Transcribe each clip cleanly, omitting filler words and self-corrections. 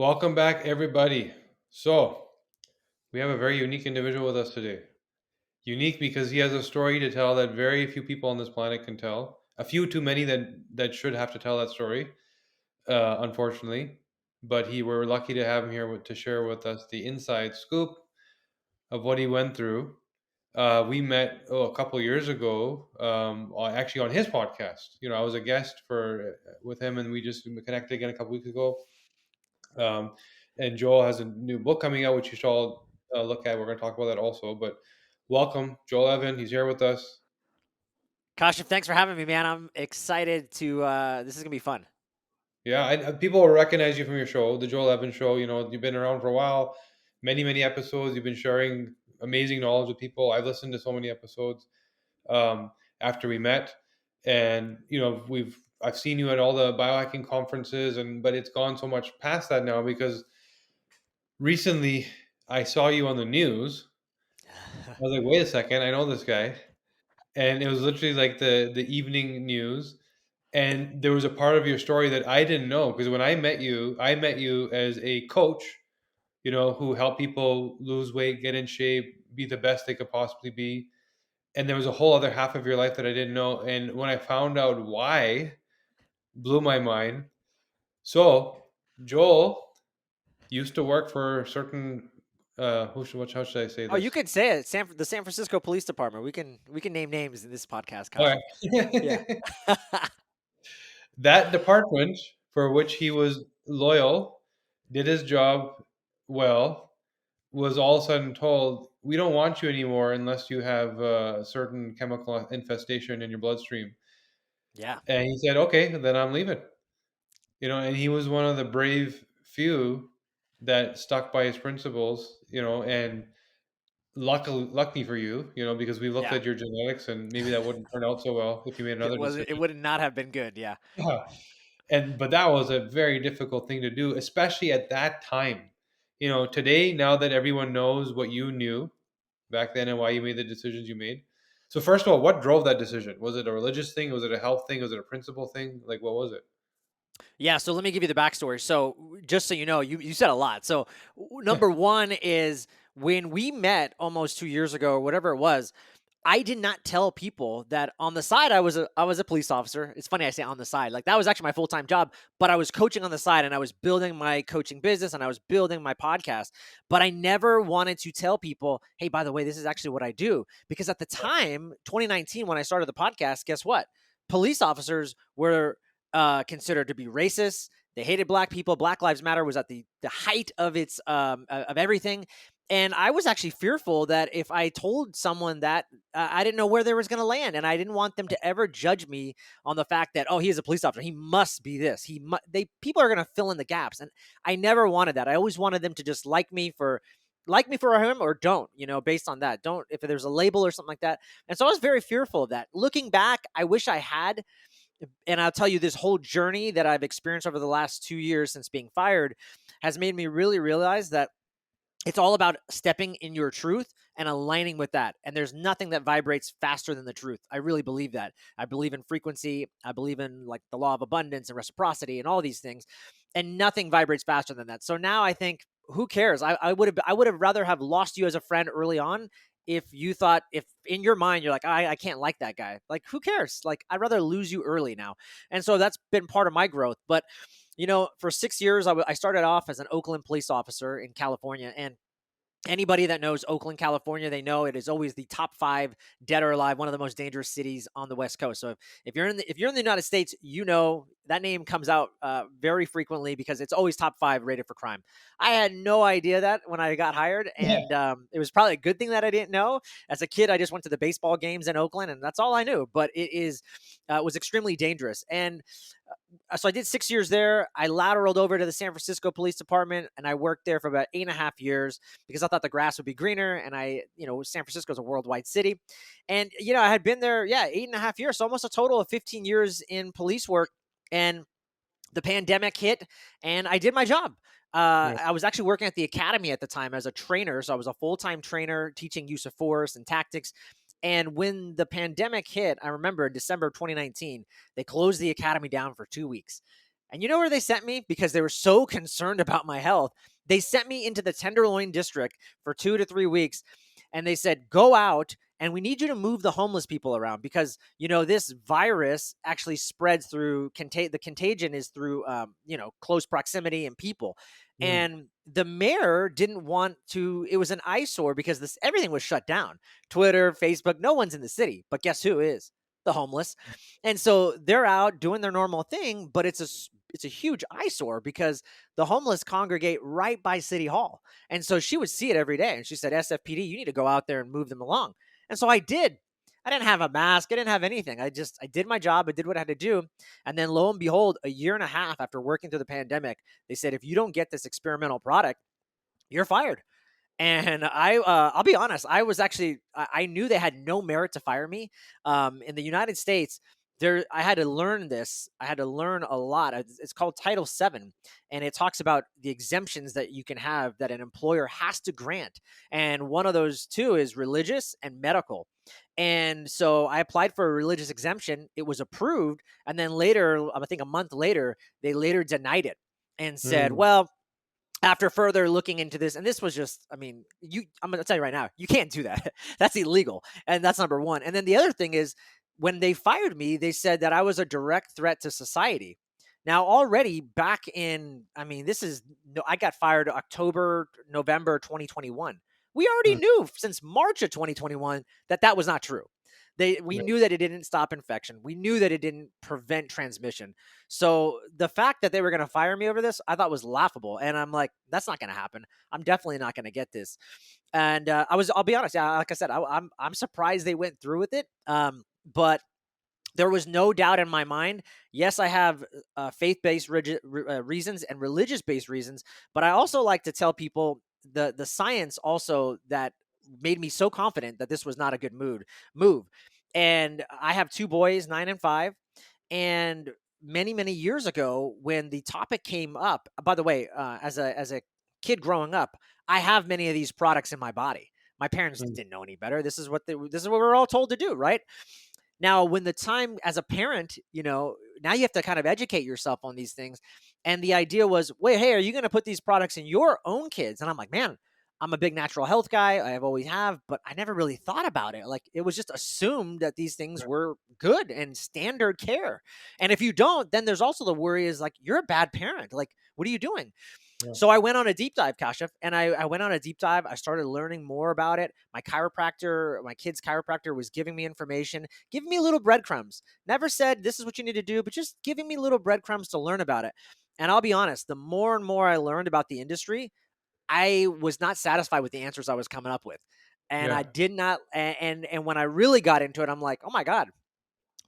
Welcome back, everybody. So, we have a very unique individual with us today. Unique because he has a story to tell that very few people on this planet can tell. A few too many that should have to tell that story, unfortunately. But we're lucky to have him here to share with us the inside scoop of what he went through. We met a couple years ago, actually on his podcast. I was a guest for with him, and we just connected again a couple weeks ago. Um, and Joel has a new book coming out, which you should all look at. We're going to talk about that also. But welcome, Joel Evan. He's here with us. Kashif, thanks for having me, man. I'm excited to. This is gonna be fun. Yeah, people will recognize you from your show, the Joel Evan Show. You've been around for a while, many episodes. You've been sharing amazing knowledge with people. I've listened to so many episodes after we met, and I've seen you at all the biohacking conferences, but it's gone so much past that now because recently I saw you on the news. I was like, wait a second, I know this guy. And it was literally like the evening news. And there was a part of your story that I didn't know because when I met you as a coach, who helped people lose weight, get in shape, be the best they could possibly be. And there was a whole other half of your life that I didn't know. And when I found out why, blew my mind. So Joel used to work for certain how should I say Oh, you this? could say it. The San Francisco Police Department. We can name names in this podcast, All Kashif. Yeah. right. That department for which he was loyal, did his job well, was all of a sudden told, "We don't want you anymore unless you have a certain chemical infestation in your bloodstream." Yeah. And he said, "Okay, then I'm leaving." And he was one of the brave few that stuck by his principles, and lucky for you, because we looked Yeah. at your genetics and maybe that wouldn't turn out so well if you made It another was. It decision. would not have been good. Yeah. Yeah. But that was a very difficult thing to do, especially at that time. Today, now that everyone knows what you knew back then and why you made the decisions you made. So first of all, what drove that decision? Was it a religious thing? Was it a health thing? Was it a principle thing? Like what was it? Yeah. So let me give you the backstory. So just so you know, you said a lot. So number one is when we met almost 2 years ago or whatever it was. I did not tell people that on the side I was a police officer. It's funny I say on the side. Like that was actually my full-time job, but I was coaching on the side and I was building my coaching business and I was building my podcast. But I never wanted to tell people, "Hey, by the way, this is actually what I do." Because at the time, 2019 when I started the podcast, guess what? Police officers were considered to be racist. They hated black people. Black Lives Matter was at the height of its of everything. And I was actually fearful that if I told someone that, I didn't know where they was going to land, and I didn't want them to ever judge me on the fact that, oh, he is a police officer, he must be this. People are going to fill in the gaps, and I never wanted that. I always wanted them to just like me for him or don't, based on that. Don't if there's a label or something like that. And so I was very fearful of that. Looking back, I wish I had. And I'll tell you, this whole journey that I've experienced over the last 2 years since being fired has made me really realize that it's all about stepping in your truth and aligning with that. And there's nothing that vibrates faster than the truth. I really believe that. I believe in frequency. I believe in like the law of abundance and reciprocity and all these things. And nothing vibrates faster than that. So now I think, who cares? I would have rather have lost you as a friend early on if you thought, if in your mind you're like, I can't like that guy. Like, who cares? Like, I'd rather lose you early now. And so that's been part of my growth. But for 6 years, I started off as an Oakland police officer in California. And anybody that knows Oakland, California, they know it is always the top 5 dead or alive, one of the most dangerous cities on the West Coast. So if you're in the United States, that name comes out very frequently because it's always top 5 rated for crime. I had no idea that when I got hired, Yeah. and it was probably a good thing that I didn't know. As a kid, I just went to the baseball games in Oakland, and that's all I knew. But it was extremely dangerous. And so I did 6 years there. I lateraled over to the San Francisco Police Department, and I worked there for about 8.5 years because I thought the grass would be greener. And San Francisco is a worldwide city, and I had been there, 8.5 years, so almost a total of 15 years in police work. And the pandemic hit, and I did my job. Yeah. I was actually working at the academy at the time as a trainer, so I was a full-time trainer teaching use of force and tactics. And when the pandemic hit, I remember in December of 2019, they closed the academy down for 2 weeks. And you know where they sent me? Because they were so concerned about my health. They sent me into the Tenderloin district for 2 to 3 weeks. And they said, go out and we need you to move the homeless people around because, this virus actually spreads through the contagion is through, close proximity and people. Mm, And the mayor didn't want to, it was an eyesore because everything was shut down. Twitter, Facebook, no one's in the city. But guess who is? The homeless. And so they're out doing their normal thing, but it's a huge eyesore because the homeless congregate right by City Hall. And so she would see it every day. And she said, SFPD, you need to go out there and move them along. And so I did. I didn't have a mask. I didn't have anything. I did my job. I did what I had to do. And then lo and behold, a year and a half after working through the pandemic, they said, if you don't get this experimental product, you're fired. And I'll be honest, I knew they had no merit to fire me. In the United States, I had to learn this. I had to learn a lot. It's called Title VII, and it talks about the exemptions that you can have that an employer has to grant. And one of those two is religious and medical. And so I applied for a religious exemption. It was approved, and then later, I think a month later, they later denied it and said, mm, "Well, after further looking into this," and this was just, I mean, I'm going to tell you right now, you can't do that. That's illegal. And that's number one. And then the other thing is, when they fired me, they said that I was a direct threat to society. Now, already back in, I mean, I got fired October, November 2021. We already mm, knew since March of 2021 that that was not true. We right. knew that it didn't stop infection. We knew that it didn't prevent transmission. So the fact that they were going to fire me over this, I thought was laughable. And I'm like, that's not going to happen. I'm definitely not going to get this. And I'll be honest. Yeah, like I said, I'm surprised they went through with it. But there was no doubt in my mind. Yes, I have faith-based reasons and religious-based reasons, but I also like to tell people the science also that made me so confident that this was not a good move. And I have two boys, 9 and 5, and many years ago when the topic came up. By the way, as a kid growing up, I have many of these products in my body. My parents Mm, didn't know any better. This is what we're all told to do, right? Now, when the time as a parent, now you have to kind of educate yourself on these things. And the idea was, wait, hey, are you going to put these products in your own kids? And I'm like, man, I'm a big natural health guy. I have always have, but I never really thought about it. Like it was just assumed that these things right. were good and standard care. And if you don't, then there's also the worry is like, you're a bad parent. Like, what are you doing? Yeah. So I went on a deep dive, Kashif, and I went on a deep dive. I started learning more about it. My kid's chiropractor was giving me information, giving me little breadcrumbs. Never said this is what you need to do, but just giving me little breadcrumbs to learn about it. And I'll be honest, the more and more I learned about the industry, I was not satisfied with the answers I was coming up with. And I Yeah. did not and when I really got into it, I'm like, "Oh my god,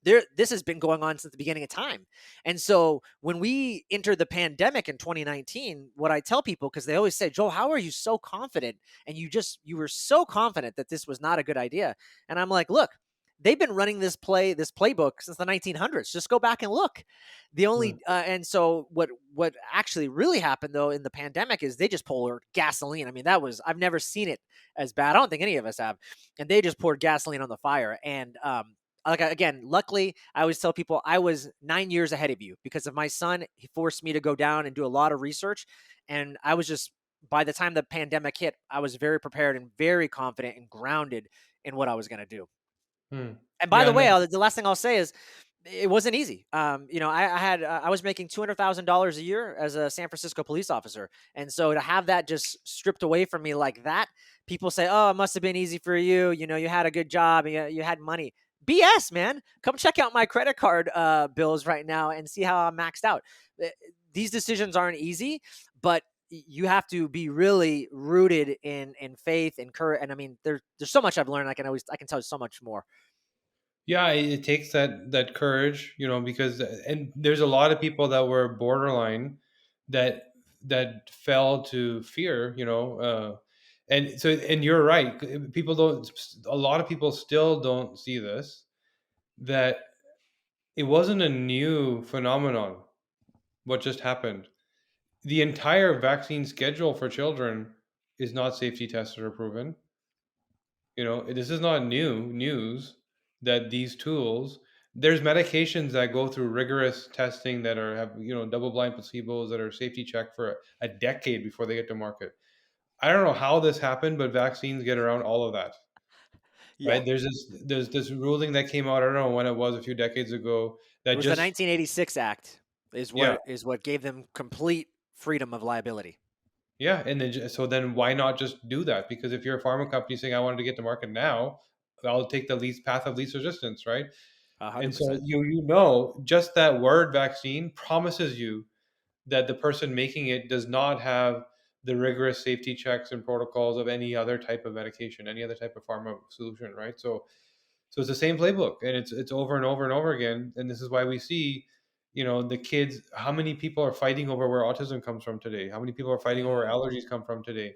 this has been going on since the beginning of time." And so when we entered the pandemic in 2019, what I tell people, because they always say, Joel, how are you so confident? And you were so confident that this was not a good idea. And I'm like, look, they've been running this playbook since the 1900s. Just go back and look. The Mm, only and so what actually really happened though in the pandemic is they just poured gasoline. I mean, I've never seen it as bad. I don't think any of us have. And they just poured gasoline on the fire. And like again, luckily, I always tell people I was 9 years ahead of you because of my son. He forced me to go down and do a lot of research, and I was just by the time the pandemic hit, I was very prepared and very confident and grounded in what I was going to do. mm. And by Yeah. the No. way, the last thing I'll say is it wasn't easy. I was making $200,000 a year as a San Francisco police officer, and so to have that just stripped away from me like that, people say, "Oh, it must have been easy for you. You had a good job, and you had money." BS, man. Come check out my credit card bills right now and see how I'm maxed out. Uh, These decisions aren't easy, but you have to be really rooted in faith and courage. And I mean, there's so much I've learned. I can tell you so much more. Yeah, it takes that courage, because and there's a lot of people that were borderline that fell to fear, and so and you're right. People don't. A lot of people still don't see this that it wasn't a new phenomenon. What just happened? The entire vaccine schedule for children is not safety tested or proven. This is not new news that these tools There's medications that go through rigorous testing that are have, double blind placebos that are safety checked for a decade before they get to market. I don't know how this happened, but vaccines get around all of that, Yeah. right? There's this ruling that came out, I don't know when it was, a few decades ago, It that was the just 1986 Act yeah, is what gave them complete freedom of liability. yeah, and then so then why not just do that? Because if you're a pharma company saying I wanted to get to market now, I'll take the least path of least resistance, right? And so 100%. just that word vaccine promises you that the person making it does not have the rigorous safety checks and protocols of any other type of medication, any other type of pharma solution, right? So it's the same playbook, and it's over and over and over again. And this is why we see, the kids. How many people are fighting over where autism comes from today? How many people are fighting over where Mm. allergies come from today?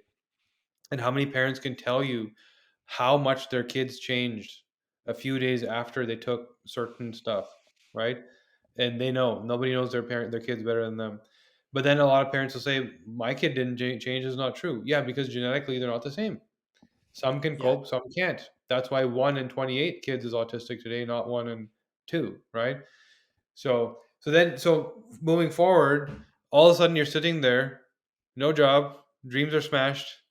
And how many parents can tell you how much their kids changed a few days after they took certain stuff, right? And they know nobody knows their kids better than them. But then a lot of parents will say, "My kid didn't change." Is not true. Yeah, because genetically they're not the same. Some can Yeah. cope, some can't. That's why 1 in 28 kids is autistic today, not 1 in 2, right? So moving forward, all of a sudden you're sitting there, no job, dreams are smashed,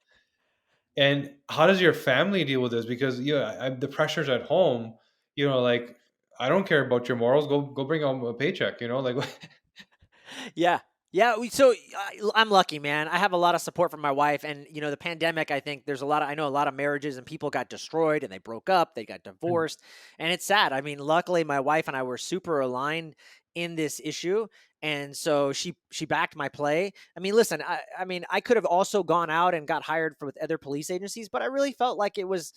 and how does your family deal with this? Because the pressures at home, like I don't care about your morals. Go bring home a paycheck. Like Yeah. Yeah, I'm lucky, man. I have a lot of support from my wife, and the pandemic. I think I know a lot of marriages and people got destroyed, and they broke up, they got divorced, and it's sad. I mean, luckily, my wife and I were super aligned in this issue, and so she backed my play. I mean, listen, I mean, I could have also gone out and got hired with other police agencies, but I really felt like it was.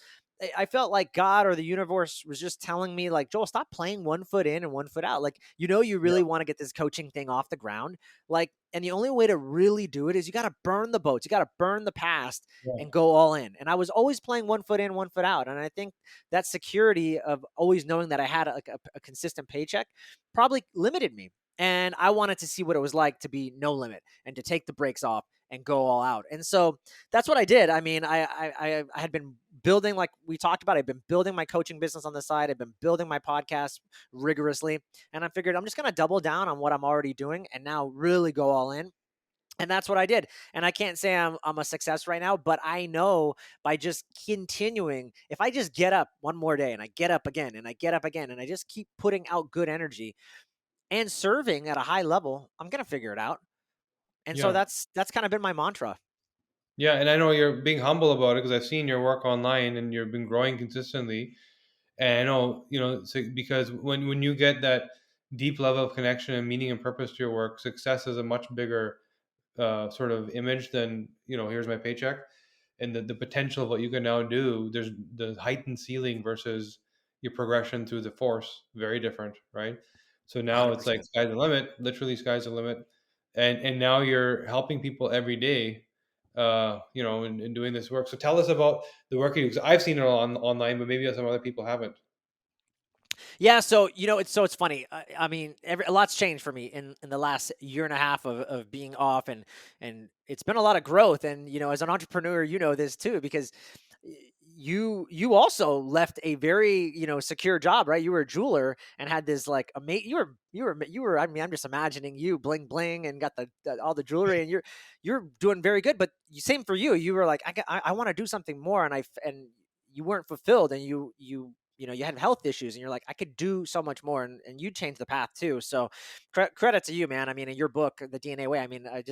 I felt like God or the universe was just telling me, like, Joel, stop playing one foot in and one foot out. Like, you yeah, really want to get this coaching thing off the ground. Like, and the only way to really do it is you got to burn the boats, you got to burn the past yeah, and go all in. And I was always playing one foot in, one foot out. And I think that security of always knowing that I had a consistent paycheck probably limited me. And I wanted to see what it was like to be no limit and to take the brakes off and go all out. And so that's what I did. I mean, I had been building, like we talked about, I've been building my coaching business on the side. I've been building my podcast rigorously. And I figured I'm just going to double down on what I'm already doing and now really go all in. And that's what I did. And I can't say I'm a success right now, but I know by just continuing, if I just get up one more day and I get up again and I get up again and I just keep putting out good energy and serving at a high level, I'm going to figure it out. And so yeah, that's kind of been my mantra. yeah. And I know you're being humble about it because I've seen your work online and you've been growing consistently. And I know, so because when you get that deep level of connection and meaning and purpose to your work, success is a much bigger sort of image than here's my paycheck, and the potential of what you can now do. There's the heightened ceiling versus your progression through the force, very different, right? So now it's like 100%. sky's the limit, literally sky's the limit, and now you're helping people every day, in doing this work. So tell us about the work you do, because I've seen it online, but maybe some other people haven't. Yeah, so it's funny. I mean, a lot's changed for me in the last year and a half of being off, and it's been a lot of growth. And as an entrepreneur, you know this too because you also left a very secure job, right? You were a jeweler and had this like amazing. You were. I mean, I'm just imagining you bling bling and got all the jewelry, and you're doing very good. But same for you. You were like, I want to do something more, and you weren't fulfilled, and you had health issues and you're like, I could do so much more. And you changed the path too. So credit to you, man. I mean, in your book, The DNA Way, I mean, I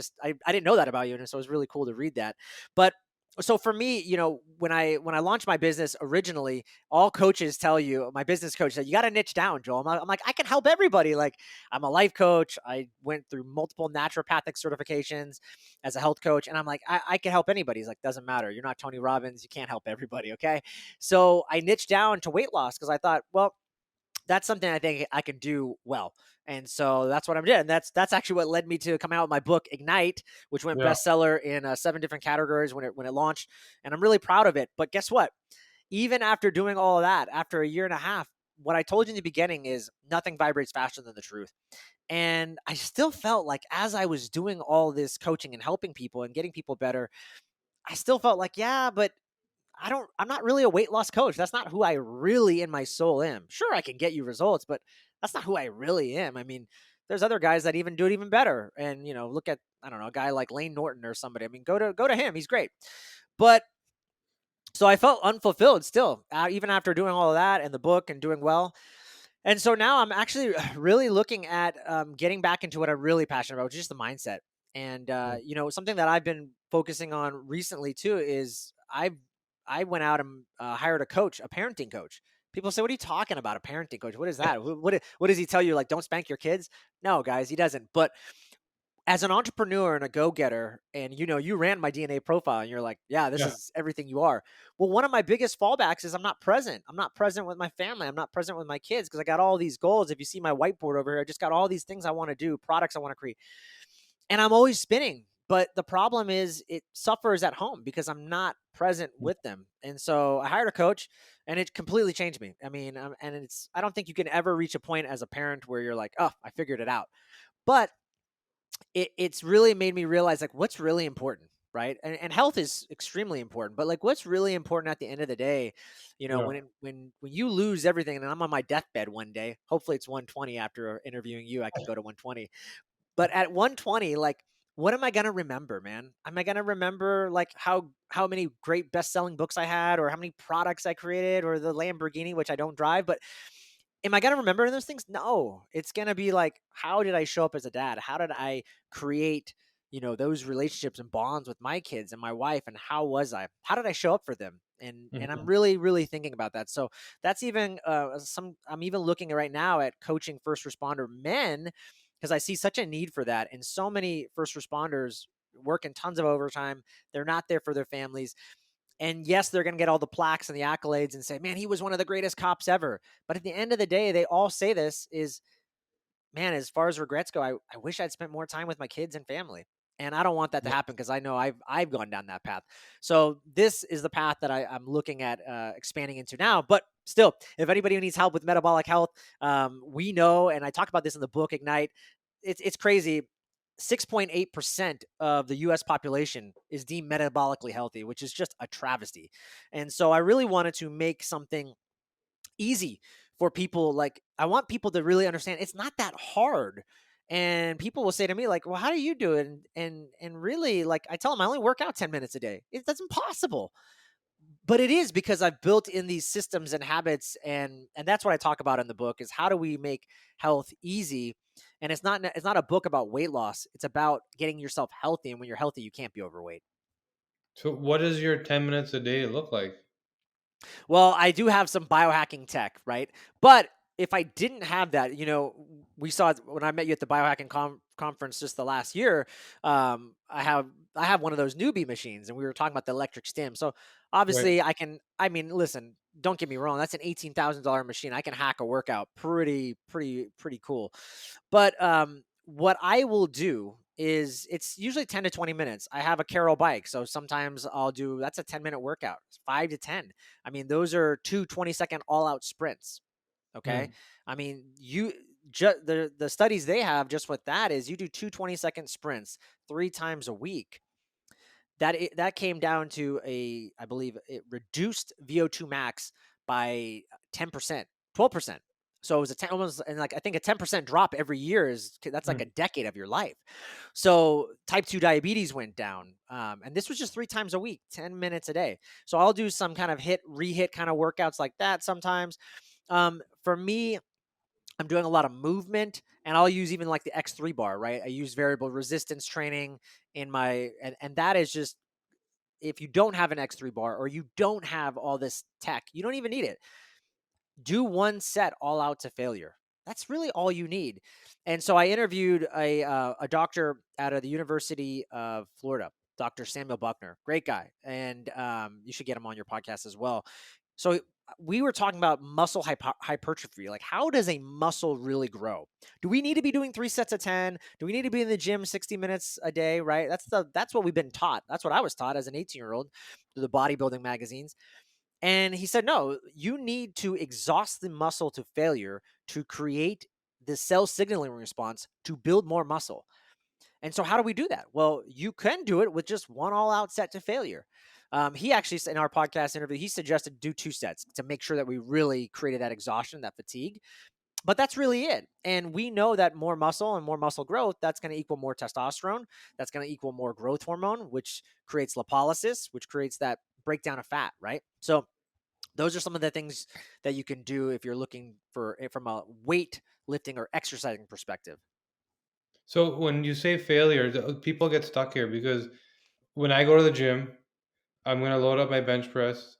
didn't know that about you. And so it was really cool to read that. But so for me, when I launched my business originally, all coaches tell you, my business coach said, you got to niche down, Joel. I'm like, I can help everybody. Like, I'm a life coach. I went through multiple naturopathic certifications as a health coach. And I'm like, I can help anybody. He's like, doesn't matter. You're not Tony Robbins. You can't help everybody. Okay. So I niched down to weight loss because I thought, well, that's something I think I can do well. And so that's what I'm doing. That's actually what led me to come out with my book Ignite, which went Yeah, bestseller in 7 different categories when it launched. And I'm really proud of it. But guess what? Even after doing all of that, after a year and a half, what I told you in the beginning is nothing vibrates faster than the truth. And I still felt like as I was doing all this coaching and helping people and getting people better, I still felt like, yeah, but I'm not really a weight loss coach. That's not who I really in my soul am. Sure, I can get you results, but that's not who I really am. I mean, there's other guys that even do it even better. And, look at, I don't know, a guy like Lane Norton or somebody. I mean, go to him. He's great. But so I felt unfulfilled still, even after doing all of that and the book and doing well. And so now I'm actually really looking at getting back into what I'm really passionate about, which is just the mindset. And Mm. something that I've been focusing on recently too is I went out and hired a coach, a parenting coach. People say, "What are you talking about? A parenting coach? What is that? What does he tell you? Like, don't spank your kids?" No, guys, he doesn't. But as an entrepreneur and a go-getter, and you ran my DNA profile and you're like, yeah, this Yeah. is everything you are. Well, one of my biggest fallbacks is I'm not present. I'm not present with my family. I'm not present with my kids because I got all these goals. If you see my whiteboard over here, I just got all these things I want to do, products I want to create. And I'm always spinning. But the problem is it suffers at home because I'm not present with them. And so I hired a coach and it completely changed me. I mean, and I don't think you can ever reach a point as a parent where you're like, oh, I figured it out. But it's really made me realize like what's really important, right? And health is extremely important, but like what's really important at the end of the day, Yeah. when you lose everything, and I'm on my deathbed one day, hopefully it's 120 after interviewing you, I can go to 120. But at 120, like what am I gonna remember, man? Am I gonna remember like how many great best-selling books I had, or how many products I created, or the Lamborghini, which I don't drive, but am I gonna remember those things? No. It's gonna be like, how did I show up as a dad? How did I create, those relationships and bonds with my kids and my wife? And how was I? How did I show up for them? And I'm Mhm. really, really thinking about that. So that's even I'm even looking right now at coaching first responder men because I see such a need for that. And so many first responders working tons of overtime. They're not there for their families. And yes, they're going to get all the plaques and the accolades and say, man, he was one of the greatest cops ever. But at the end of the day, they all say this is, man, as far as regrets go, I wish I'd spent more time with my kids and family. And I don't want that to Yeah. happen because I know I've gone down that path. So this is the path that I'm looking at expanding into now. But still, if anybody needs help with metabolic health, we know, and I talk about this in the book Ignite. It's crazy. 6.8% of the US population is deemed metabolically healthy, which is just a travesty. And so I really wanted to make something easy for people. Like I want people to really understand it's not that hard. And people will say to me like, "Well, how do you do it?" And really, like I tell them I only work out 10 minutes a day. That's impossible. But it is because I've built in these systems and habits, and that's what I talk about in the book is how do we make health easy? And it's not a book about weight loss. It's about getting yourself healthy, and when you're healthy, you can't be overweight. So what does your 10 minutes a day look like? Well, I do have some biohacking tech, right? But if I didn't have that, we saw it when I met you at the biohacking conference just the last year. I have one of those newbie machines, and we were talking about the electric stim. So Right. obviously, I can. I mean, listen, don't get me wrong. That's an $18,000 machine. I can hack a workout pretty, pretty, pretty cool. But what I will do is it's usually 10 to 20 minutes. I have a Carol bike. So sometimes I'll do that's a 10-minute workout, it's 5 to 10. I mean, those are two 20-second all out sprints. Okay. Mm. I mean, the studies they have just with that is you do two 20-second sprints 3 times a week. That came down to I believe it reduced VO2 max by 10%, 12%. So it was almost, and like I think a 10% drop every year that's like a Mm. decade of your life. So type 2 diabetes went down. And this was just 3 times a week, 10 minutes a day. So I'll do some kind of rehit kind of workouts like that sometimes. For me, I'm doing a lot of movement, and I'll use even like the X3 bar, right? I use variable resistance training in and that is just, if you don't have an X3 bar or you don't have all this tech, you don't even need it. Do one set all out to failure. That's really all you need. And so I interviewed a doctor out of the University of Florida, Dr. Samuel Buckner, great guy, and you should get him on your podcast as well. So we were talking about muscle hypertrophy. Like, how does a muscle really grow? Do we need to be doing 3 sets of 10? Do we need to be in the gym 60 minutes a day? Right? That's what we've been taught. That's what I was taught as an 18-year-old through the bodybuilding magazines. And he said, no, you need to exhaust the muscle to failure to create the cell signaling response to build more muscle. And so, how do we do that? Well, you can do it with just one all out set to failure. He actually, in our podcast interview, he suggested do 2 sets to make sure that we really created that exhaustion, that fatigue. But that's really it. And we know that more muscle and more muscle growth, that's going to equal more testosterone. That's going to equal more growth hormone, which creates lipolysis, which creates that breakdown of fat, right? So those are some of the things that you can do if you're looking for from a weight lifting or exercising perspective. So when you say failure, people get stuck here because when I go to the gym, I'm going to load up my bench press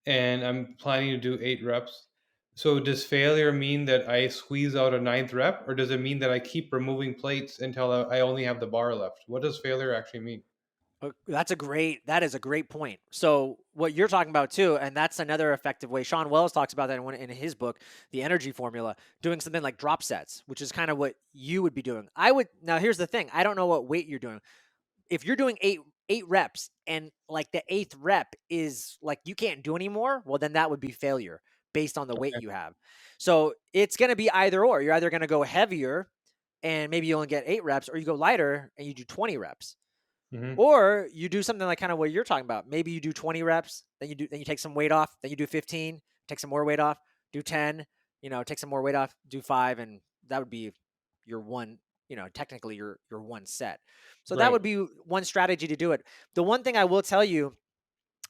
and I'm planning to do 8 reps. So does failure mean that I squeeze out a ninth rep, or does it mean that I keep removing plates until I only have the bar left? What does failure actually mean? That is a great point. So what you're talking about too, and that's another effective way. Sean Wells talks about that in his book, The Energy Formula, doing something like drop sets, which is kind of what you would be doing. Now here's the thing. I don't know what weight you're doing. If you're doing eight reps and like the eighth rep is like you can't do anymore, well then that would be failure based on the weight Okay. you have. So it's going to be either or. You're either going to go heavier and maybe you only get 8 reps, or you go lighter and you do 20 reps. Hmm. Or you do something like kind of what you're talking about. Maybe you do 20 reps, then you take some weight off, then you do 15, take some more weight off, do 10, take some more weight off, do 5, and that would be your one, technically your one set. So that Right. would be one strategy to do it. The one thing I will tell you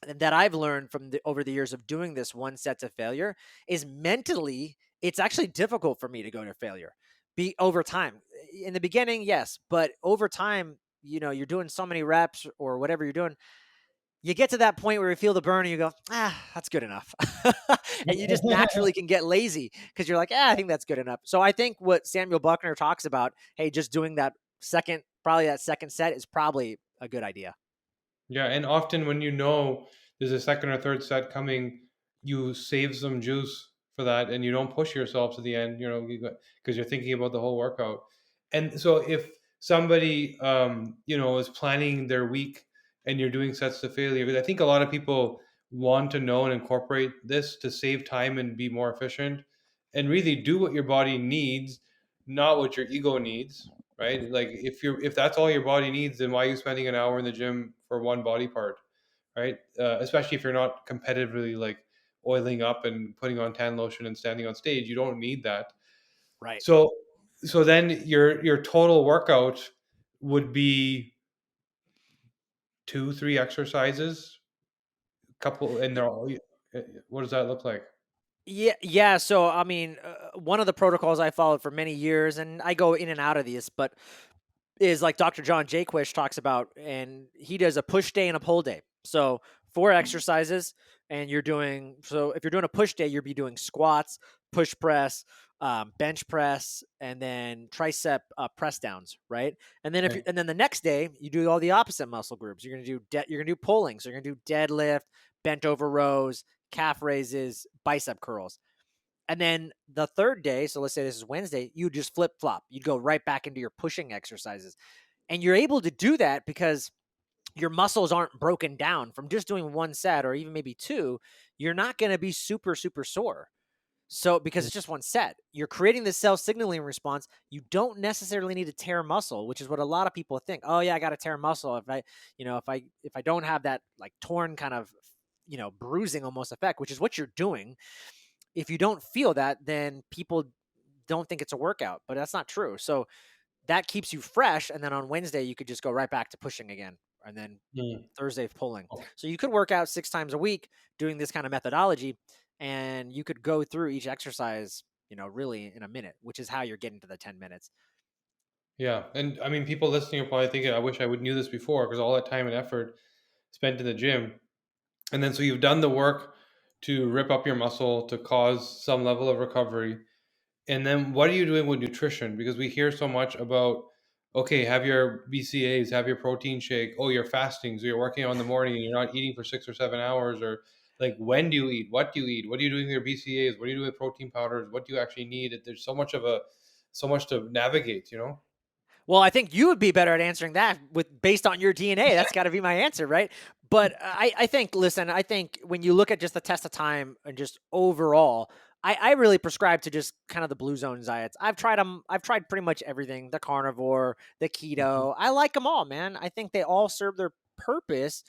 that I've learned over the years of doing this one set to failure is mentally it's actually difficult for me to go to failure. Be over time. In the beginning, yes, but over time, you're doing so many reps or whatever you're doing, you get to that point where you feel the burn and you go, that's good enough. And you just naturally can get lazy because you're like, I think that's good enough. So I think what Samuel Buckner talks about, hey, just doing probably that second set is probably a good idea. Yeah, and often when you know there's a second or third set coming, you save some juice for that, and you don't push yourself to the end. Because you're thinking about the whole workout. And so if somebody, is planning their week and you're doing sets to failure, because I think a lot of people want to know and incorporate this to save time and be more efficient, and really do what your body needs, not what your ego needs, right? Like if that's all your body needs, then why are you spending an hour in the gym for one body part, right? Especially if you're not competitively like oiling up and putting on tan lotion and standing on stage, you don't need that. Right. So so then your total workout would be 2 3 exercises, couple, and they're all. What does that look like? Yeah, yeah. So, I mean, one of the protocols I followed for many years, and I go in and out of these, but is like Dr. John Jaquish talks about, and he does a push day and a pull day. So, 4 exercises, and so if you're doing a push day, you'll be doing squats, push press, bench press, and then tricep press downs, right? And then Okay. and then the next day you do all the opposite muscle groups. You're gonna do pulling, so you're gonna do deadlift, bent over rows, calf raises, bicep curls. And then the third day, so let's say this is Wednesday, you just flip flop. You'd go right back into your pushing exercises. And you're able to do that because your muscles aren't broken down from just doing one set or even maybe two. You're not going to be super, super sore. So, because Mm. it's just one set, you're creating this cell signaling response. You don't necessarily need to tear muscle, which is what a lot of people think. Oh yeah, I got to tear muscle. If I don't have that like torn kind of, bruising almost effect, which is what you're doing, if you don't feel that, then people don't think it's a workout, but that's not true. So that keeps you fresh. And then on Wednesday, you could just go right back to pushing again. And then Mm. Thursday, pulling. So you could work out 6 times a week doing this kind of methodology. And you could go through each exercise, really in a minute, which is how you're getting to the 10 minutes. Yeah, and I mean, people listening are probably thinking, "I wish I would knew this before," because all that time and effort spent in the gym. And then so you've done the work to rip up your muscle to cause some level of recovery. And then what are you doing with nutrition? Because we hear so much about, okay, have your BCAs, have your protein shake. Oh, you're fasting, so you're working out in the morning and you're not eating for 6 or 7 hours. Or like, when do you eat? What do you eat? What are you doing with your BCAs? What are you doing with protein powders? What do you actually need? There's so much to navigate. Well, I think you would be better at answering that based on your DNA. That's got to be my answer, right? But I think, listen, I think when you look at just the test of time and just overall, I really prescribe to just kind of the blue zone diets. I've tried them. I've tried pretty much everything: the carnivore, the Mhm. keto. I like them all, man. I think they all serve their purpose.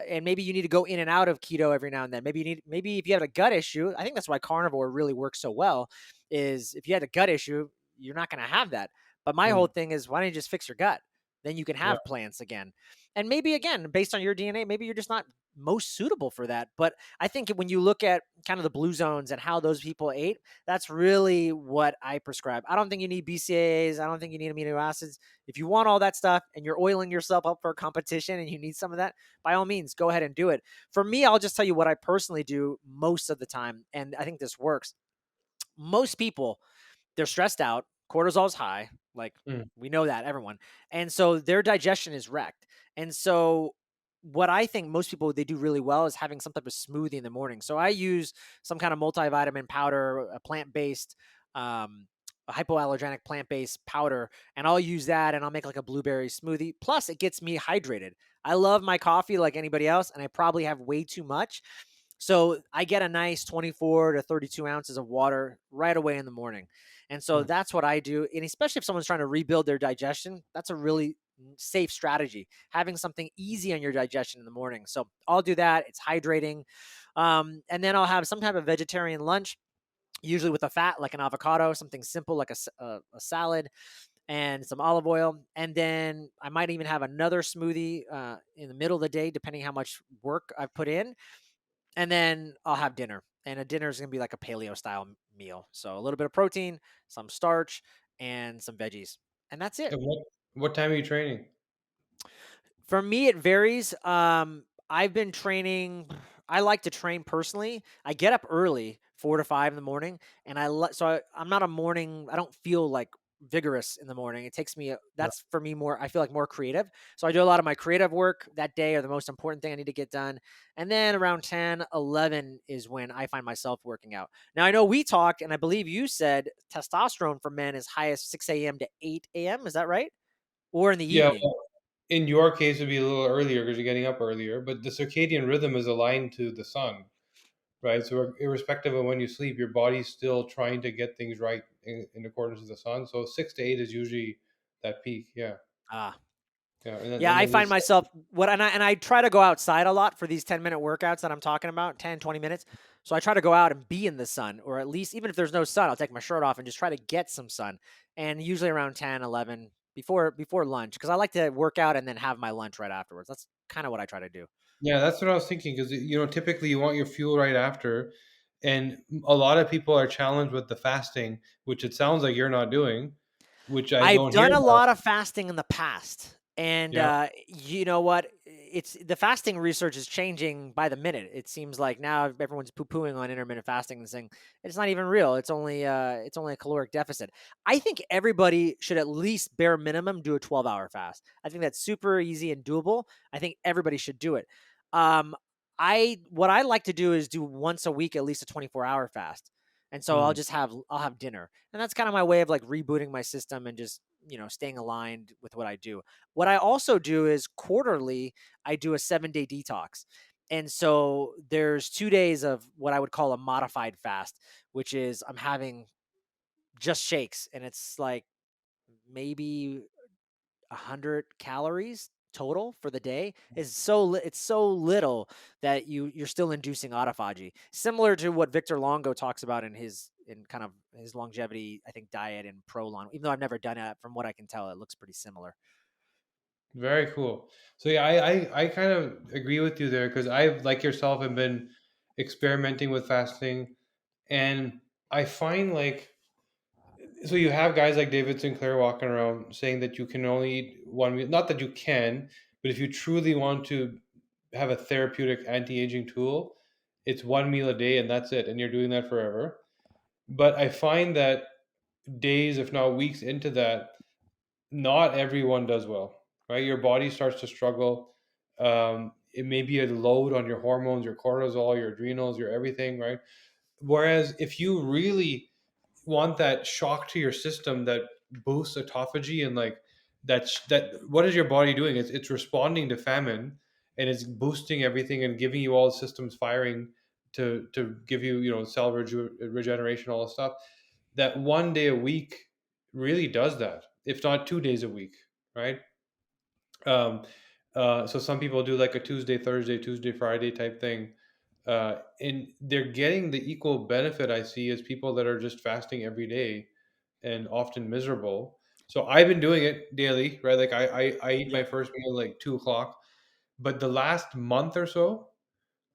And maybe you need to go in and out of keto every now and then. Maybe if you have a gut issue, I think that's why carnivore really works so well. is if you had a gut issue, you're not going to have that. But my whole Mm, thing is, why don't you just fix your gut? Then you can yeah. have plants again. And maybe again, based on your DNA, maybe you're just not most suitable for that. But I think when you look at kind of the blue zones and how those people ate, that's really what I prescribe. I don't think you need BCAAs. I don't think you need amino acids. If you want all that stuff and you're oiling yourself up for a competition and you need some of that, by all means, go ahead and do it. For me, I'll just tell you what I personally do most of the time. And I think this works. Most people, they're stressed out, cortisol's high, like Mm, we know that, everyone. And so their digestion is wrecked. And so what I think most people they do really well is having some type of smoothie in the morning. So I use some kind of multivitamin powder, a plant-based a hypoallergenic plant-based powder, and I'll use that and I'll make like a blueberry smoothie. Plus it gets me hydrated. I love my coffee like anybody else, and I probably have way too much. So I get a nice 24 to 32 ounces of water right away in the morning. And so mm. that's what I do. And especially if someone's trying to rebuild their digestion, that's a really safe strategy. Having something easy on your digestion in the morning. So I'll do that. It's hydrating. And then I'll have some type of vegetarian lunch, usually with a fat like an avocado, something simple like a salad and some olive oil. And then I might even have another smoothie in the middle of the day, depending how much work I've put in, and then I'll have dinner. And a dinner is going to be like a paleo style meal. So a little bit of protein, some starch, and some veggies. And that's it. And what time are you training? For me, it varies. I've been training. I like to train personally. I get up early, 4 to 5 in the morning, and I'm not a morning. I don't feel like vigorous in the morning. It takes me. Yeah. That's for me more. I feel like more creative. So I do a lot of my creative work that day, or the most important thing I need to get done. And then around 10, 11 is when I find myself working out. Now I know we talked, and I believe you said testosterone for men is high as 6 a.m. to 8 a.m. Is that right? Or in the Yeah, evening? well, in your case, it'd be a little earlier because you're getting up earlier, but the circadian rhythm is aligned to the sun, right? So irrespective of when you sleep, your body's still trying to get things right in accordance with the sun. So 6 to 8 is usually that peak. Yeah, Ah, yeah, yeah, and I then find this. myself and I try to go outside a lot for these 10-minute workouts that I'm talking about, 10, 20 minutes. So I try to go out and be in the sun, or at least even if there's no sun, I'll take my shirt off and just try to get some sun. And usually around 10, 11 before lunch, because I like to work out and then have my lunch right afterwards. That's kind of what I try to do. Yeah, that's what I was thinking because typically you want your fuel right after, and a lot of people are challenged with the fasting, which it sounds like you're not doing, which I I've don't hear done a about. lot of fasting in the past. And Yeah, you know what? It's the fasting research is changing by the minute. It seems like now everyone's poo-pooing on intermittent fasting and saying it's not even real. It's only a caloric deficit. I think everybody should at least bare minimum do a 12-hour fast. I think that's super easy and doable. I think everybody should do it. Um, I what I like to do is do once a week at least a 24-hour fast. And so mm, I'll have dinner. And that's kind of my way of like rebooting my system and just, staying aligned with what I do. What I also do is quarterly, I do a 7-day detox. And so there's 2 days of what I would call a modified fast, which is I'm having just shakes, and it's like maybe 100 calories total for the day. It's so little that you're still inducing autophagy, similar to what Victor Longo talks about in kind of his longevity, I think, diet and Prolon. Even though I've never done it, from what I can tell, it looks pretty similar. very cool. So yeah, I kind of agree with you there because I've like yourself have been experimenting with fasting, and I find like so you have guys like David Sinclair walking around saying that you can only eat one meal. Not that you can, but if you truly want to have a therapeutic anti-aging tool, it's one meal a day and that's it, and you're doing that forever. But I find that days, if not weeks into that, not everyone does well, right? Your body starts to struggle. It may be a load on your hormones, your cortisol, your adrenals, your everything, right? Whereas if you really want that shock to your system that boosts autophagy and like that what is your body doing? It's responding to famine and it's boosting everything and giving you all the systems firing to give you cell regeneration, all this stuff. That one day a week really does that, if not 2 days a week, right? um so some people do like a Tuesday Thursday Tuesday Friday type thing. And they're getting the equal benefit I see as people that are just fasting every day and often miserable. So I've been doing it daily, right? Like I eat Yeah. my first meal like 2 o'clock, but the last month or so,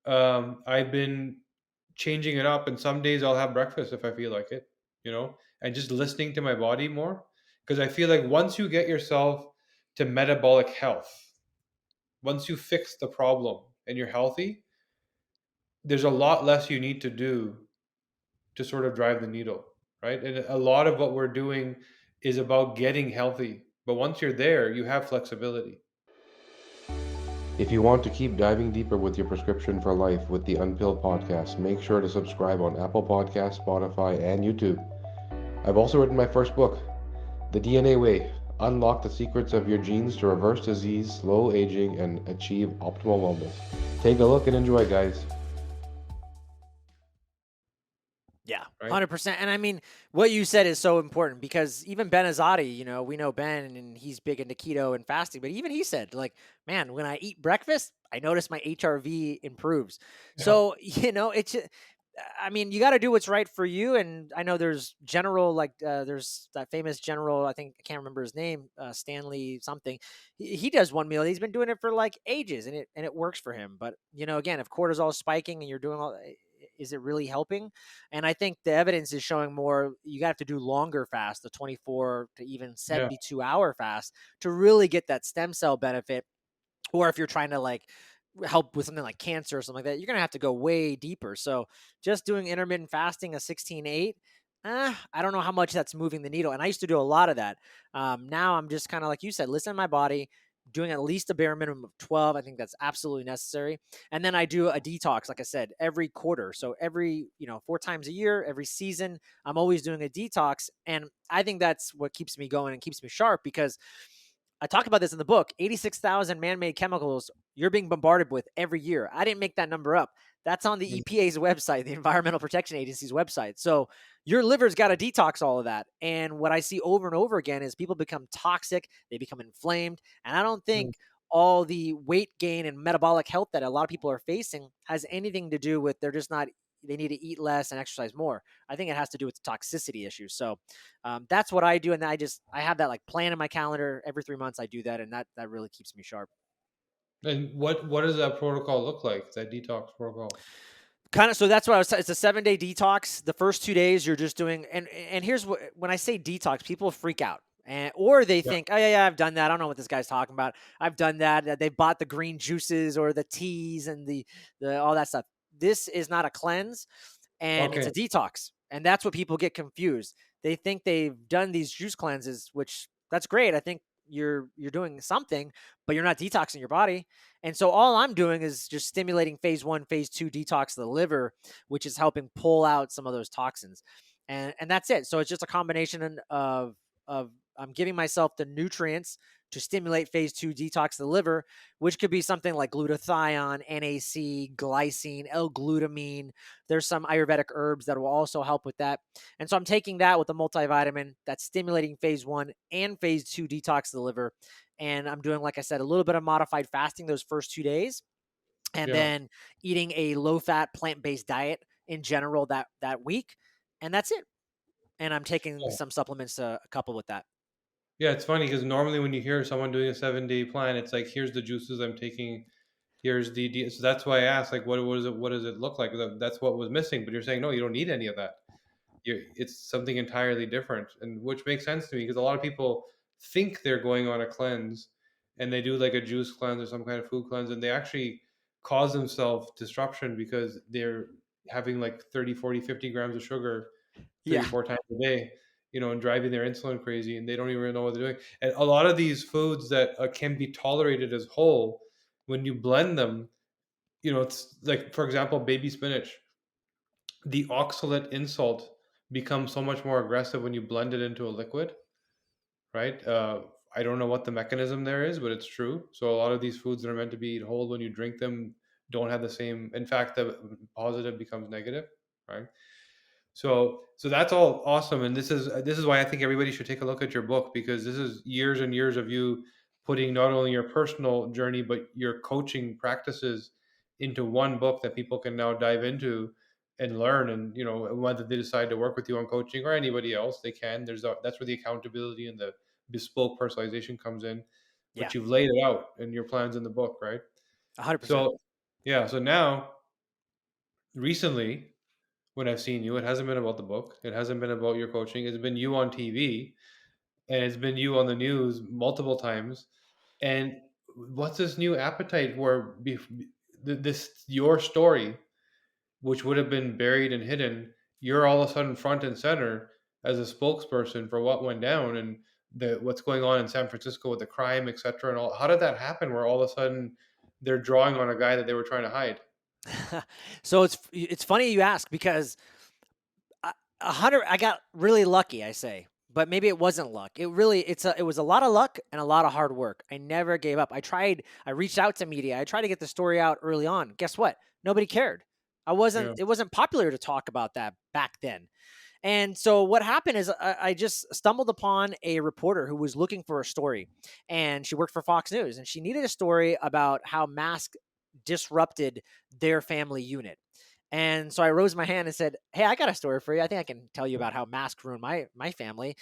I've been changing it up. And some days I'll have breakfast if I feel like it, and just listening to my body more. Because I feel like once you get yourself to metabolic health, once you fix the problem and you're healthy, there's a lot less you need to do to sort of drive the needle, right? And a lot of what we're doing is about getting healthy. But once you're there, you have flexibility. If you want to keep diving deeper with your prescription for life with the Unpilled podcast, make sure to subscribe on Apple Podcasts, Spotify, and YouTube. I've also written my first book, The DNA Way: Unlock the Secrets of Your Genes to Reverse Disease, Slow Aging, and Achieve Optimal Wellness. Take a look and enjoy, guys. Yeah, Right? 100%. And I mean, what you said is so important because even Ben Azadi, we know Ben and he's big into keto and fasting, but even he said, like, man, when I eat breakfast, I notice my HRV improves. Yeah. So, I mean, you got to do what's right for you. And I know there's general, like, there's that famous general, I think, I can't remember his name, Stanley something. He does one meal. He's been doing it for like ages and it works for him. But, again, if cortisol is spiking and you're doing all, is it really helping? And I think the evidence is showing more. You have to do longer fast, the 24 to even Yeah. 72-hour fast, to really get that stem cell benefit. Or if you're trying to like help with something like cancer or something like that, you're gonna have to go way deeper. So just doing intermittent fasting, a 16/8, I don't know how much that's moving the needle. And I used to do a lot of that. Now I'm just kind of like you said, listen to my body, doing at least a bare minimum of 12. I think that's absolutely necessary. And then I do a detox, like I said, every quarter. So every, 4 times a year, every season, I'm always doing a detox. And I think that's what keeps me going and keeps me sharp because I talk about this in the book. 86,000 man-made chemicals you're being bombarded with every year. I didn't make that number up. That's on the Mm. EPA's website, the Environmental Protection Agency's website. So your liver's got to detox all of that. And what I see over and over again is people become toxic, they become inflamed. And I don't Mm. think all the weight gain and metabolic health that a lot of people are facing has anything to do with they need to eat less and exercise more. I think it has to do with the toxicity issues. So that's what I do, and I have that like plan in my calendar every 3 months. I do that, and that really keeps me sharp. And what does that protocol look like? That detox protocol? Kind of. So that's what I was. It's a 7-day detox. The first 2 days you're just doing, and here's what when I say detox, people freak out. Or they Yeah. think, oh yeah, I've done that. I don't know what this guy's talking about. I've done that. They bought the green juices or the teas and the all that stuff. This is not a cleanse, and it's Okay. a detox, and that's what people get confused. They think they've done these juice cleanses, which that's great. I think you're doing something, but you're not detoxing your body. And so all I'm doing is just stimulating phase 1, phase 2 detox of the liver, which is helping pull out some of those toxins. And that's it. So it's just a combination of I'm giving myself the nutrients to stimulate phase 2 detox of the liver, which could be something like glutathione, NAC, glycine, L-glutamine. There's some Ayurvedic herbs that will also help with that. And so I'm taking that with a multivitamin that's stimulating phase 1 and phase 2 detox of the liver. And I'm doing, like I said, a little bit of modified fasting those first 2 days, and Yeah. then eating a low-fat, plant-based diet in general that week, and that's it. And I'm taking Yeah. some supplements to couple with that. Yeah, it's funny because normally when you hear someone doing a 7-day plan, it's like, here's the juices I'm taking, here's so that's why I asked, like, what does it look like? That's what was missing. But you're saying no, you don't need any of that. It's something entirely different, and which makes sense to me because a lot of people think they're going on a cleanse, and they do like a juice cleanse or some kind of food cleanse, and they actually cause themselves disruption because they're having like 30, 40, 50 grams of sugar three, Yeah. 4 times a day, and driving their insulin crazy, and they don't even know what they're doing. And a lot of these foods that can be tolerated as whole, when you blend them, it's like, for example, baby spinach. The oxalate insult becomes so much more aggressive when you blend it into a liquid, right? I don't know what the mechanism there is, but it's true. So a lot of these foods that are meant to be eaten whole, when you drink them, don't have the same. In fact, the positive becomes negative, right? So that's all awesome, and this is why I think everybody should take a look at your book, because this is years and years of you putting not only your personal journey but your coaching practices into one book that people can now dive into and learn. And whether they decide to work with you on coaching or anybody else, they can. That's where the accountability and the bespoke personalization comes in. Yeah, But you've laid it out in your plans in the book, right? 100%. So yeah, so now recently when I've seen you, it hasn't been about the book. It hasn't been about your coaching. It's been you on TV, and it's been you on the news multiple times. And what's this new appetite where this your story, which would have been buried and hidden, you're all of a sudden front and center as a spokesperson for what went down and what's going on in San Francisco with the crime, etc. And all. How did that happen? Where all of a sudden they're drawing on a guy that they were trying to hide? So it's funny you ask, because I got really lucky, I say, but maybe it wasn't luck. It was a lot of luck and a lot of hard work. I never gave up. I reached out to media. I tried to get the story out early on. Guess what? Nobody cared. Yeah. It wasn't popular to talk about that back then. And so what happened is I just stumbled upon a reporter who was looking for a story, and she worked for Fox News, and she needed a story about how mask disrupted their family unit. And so I rose my hand and said, "Hey, I got a story for you. I think I can tell you about how masks ruined my family."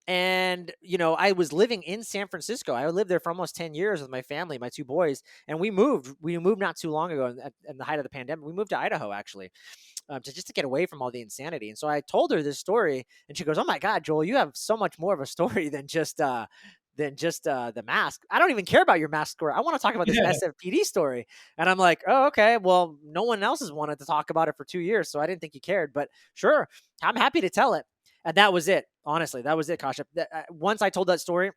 And I was living in San Francisco. I lived there for almost 10 years with my family, my two boys, and we moved. We moved not too long ago, at the height of the pandemic. We moved to Idaho, actually, to get away from all the insanity. And so I told her this story, and she goes, "Oh my God, Joel, you have so much more of a story than just the mask. I don't even care about your mask story. I want to talk about this Yeah. SFPD story." And I'm like, "Oh, okay. Well, no one else has wanted to talk about it for 2 years, so I didn't think you cared. But sure, I'm happy to tell it." And that was it. Honestly, that was it, Kashif. Once I told that story,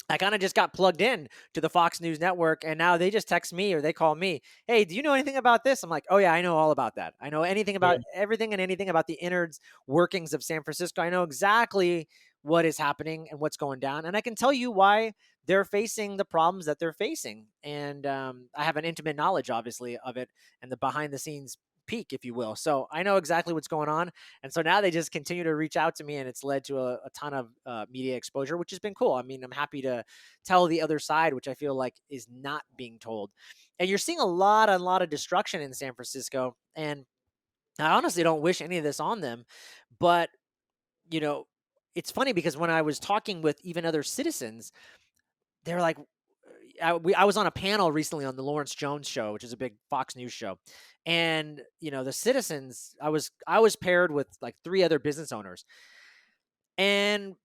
I kind of just got plugged in to the Fox News network, and now they just text me or they call me, "Hey, do you know anything about this?" I'm like, "Oh yeah, I know all about that. I know anything Yeah. about everything and anything about the innards workings of San Francisco. I know exactly what is happening and what's going down, and I can tell you why they're facing the problems that they're facing." And I have an intimate knowledge, obviously, of it and the behind the scenes peak, if you will. So I know exactly what's going on. And so now they just continue to reach out to me, and it's led to a ton of media exposure, which has been cool. I mean, I'm happy to tell the other side, which I feel like is not being told. And you're seeing a lot of destruction in San Francisco. And I honestly don't wish any of this on them. But, you know, it's funny because when I was talking with even other citizens, they're like, I was on a panel recently on the Lawrence Jones show, which is a big Fox News show. And, the citizens, I was paired with like three other business owners, and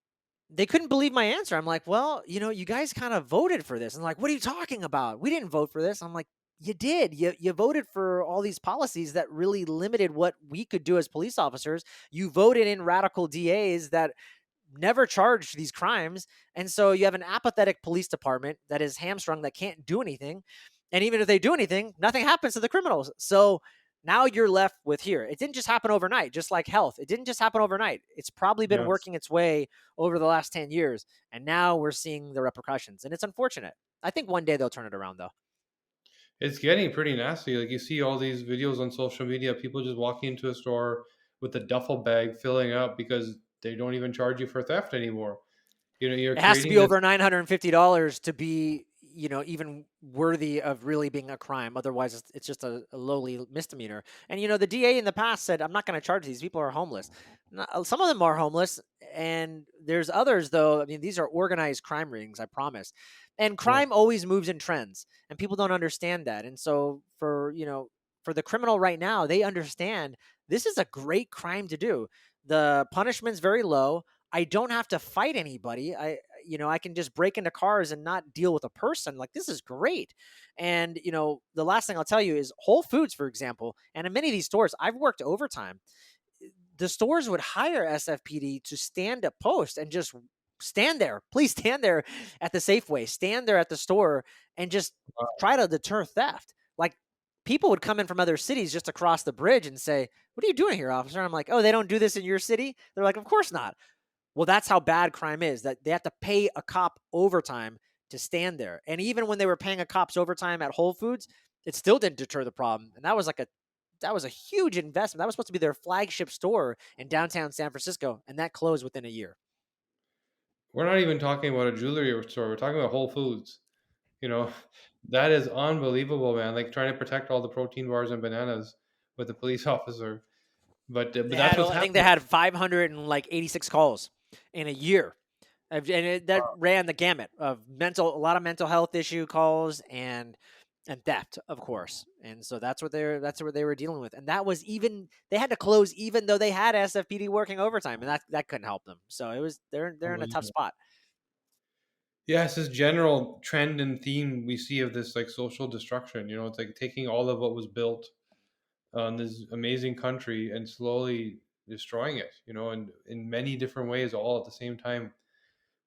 they couldn't believe my answer. I'm like, "Well, you guys kind of voted for this." And like, "What are you talking about? We didn't vote for this." I'm like, "You did. You voted for all these policies that really limited what we could do as police officers. You voted in radical DAs that never charged these crimes. And so you have an apathetic police department that is hamstrung, that can't do anything. And even if they do anything, nothing happens to the criminals. So now you're left with here. It didn't just happen overnight, just like health. It didn't just happen overnight. It's probably been Yes. working its way over the last 10 years. And now we're seeing the repercussions. And it's unfortunate. I think one day they'll turn it around, though. It's getting pretty nasty. Like you see all these videos on social media, people just walking into a store with a duffel bag filling up because they don't even charge you for theft anymore. You're It has to creating be this. over $950 to be, even worthy of really being a crime. Otherwise, it's just a lowly misdemeanor. And the DA in the past said, "I'm not going to charge these people are homeless." Some of them are homeless, and there's others though. I mean, these are organized crime rings, I promise. And Yeah. crime always moves in trends, and people don't understand that. And so for the criminal right now, they understand this is a great crime to do. The punishment's very low. I don't have to fight anybody. I can just break into cars and not deal with a person. Like, this is great. And, the last thing I'll tell you is Whole Foods, for example, and in many of these stores, I've worked overtime. The stores would hire SFPD to stand at post and just stand there. Please stand there at the Safeway, stand there at the store, and just try to deter theft. Like, people would come in from other cities just across the bridge and say, "What are you doing here, officer?" And I'm like, "Oh, they don't do this in your city?" They're like, "Of course not." Well, that's how bad crime is, that they have to pay a cop overtime to stand there. And even when they were paying a cop's overtime at Whole Foods, it still didn't deter the problem. And that was a huge investment. That was supposed to be their flagship store in downtown San Francisco, and that closed within a year. We're not even talking about a jewelry store. We're talking about Whole Foods. You know, that is unbelievable, man. Like trying to protect all the protein bars and bananas with a police officer. But They that's had, what's I think they happening. had 586 calls in a year. That ran the gamut of a lot of mental health issue calls and theft, of course. And so that's what they were dealing with. And that was even they had to close even though they had SFPD working overtime, and that couldn't help them. So it was they're in a tough Unbelievable. spot. Yeah, it's this general trend and theme we see of this like social destruction. You know, it's like taking all of what was built on this amazing country and slowly destroying it. You know, and in many different ways, all at the same time,